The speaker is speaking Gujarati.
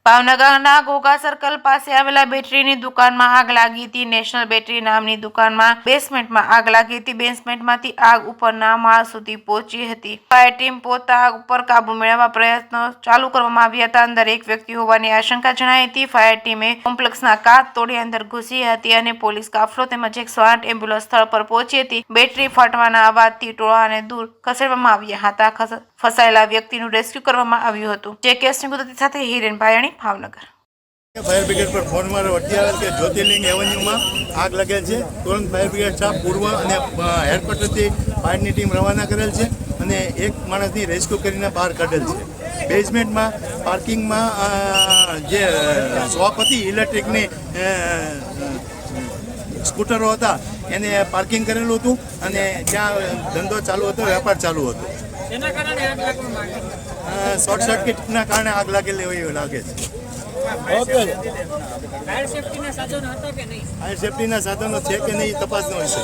ભાવનગરના ઘોઘા સર્કલ પાસે આવેલા બેટરીની દુકાનમાં આગ લાગી હતી। નેશનલ બેટરી નામની દુકાનમાં બેસમેન્ટમાં આગ લાગી હતી। બેસમેન્ટમાંથી આગ ઉપરના માળ સુધી પહોંચી હતી। ફાયર ટીમ પોતા આગ ઉપર કાબુ મેળવવા પ્રયત્નો ચાલુ કરવામાં આવ્યા હતા। અંદર એક વ્યક્તિ હોવાની આશંકા જણાઈ હતી। ફાયર ટીમે કોમ્પ્લેક્સના કાચ તોડી અંદર ઘૂસી હતી અને પોલીસ કાફલો તેમજ 108 એમ્બ્યુલન્સ સ્થળ પર પહોંચી હતી। બેટરી ફાટવાના અવાજથી ટોળાને દૂર ખસેડવામાં આવ્યા હતા। ફસાયેલા વ્યક્તિનું રેસ્ક્યુ કરવામાં આવ્યું હતું। જે કેસની ગુજરાતી સાથે હિરેન ભાયાણી, ભાવનગર। ફાયર બ્રિગેડ પર ફોન મારો અટકાવેલ કે જ્યોતિર્લિંગ એવન્યુમાં આગ લાગેલ છે। તુરંત ફાયર બ્રિગેડ સ્ટાફ પૂર્વ અને હેડક્વાર્ટરથી ફાયરની ટીમ રવાના કરેલ છે અને એક માણસની રેસ્ક્યુ કરીને બહાર કાઢેલ છે। બેઝમેન્ટમાં પાર્કિંગમાં જે શોપ હતી ઇલેક્ટ્રિકની સ્કૂટરો હતા એને પાર્કિંગ કરેલું હતું અને ત્યાં ધંધો ચાલુ હતો, વેપાર ચાલુ હતો। શોર્ટ સર્કિટના કારણે આગ લાગેલી હોય એવું લાગે છે। ઓકે, ફાયર સેફ્ટીના સાધનો હતા કે નહીં? ફાયર સેફ્ટીના સાધનો છે કે નહીં તપાસનો વિષય।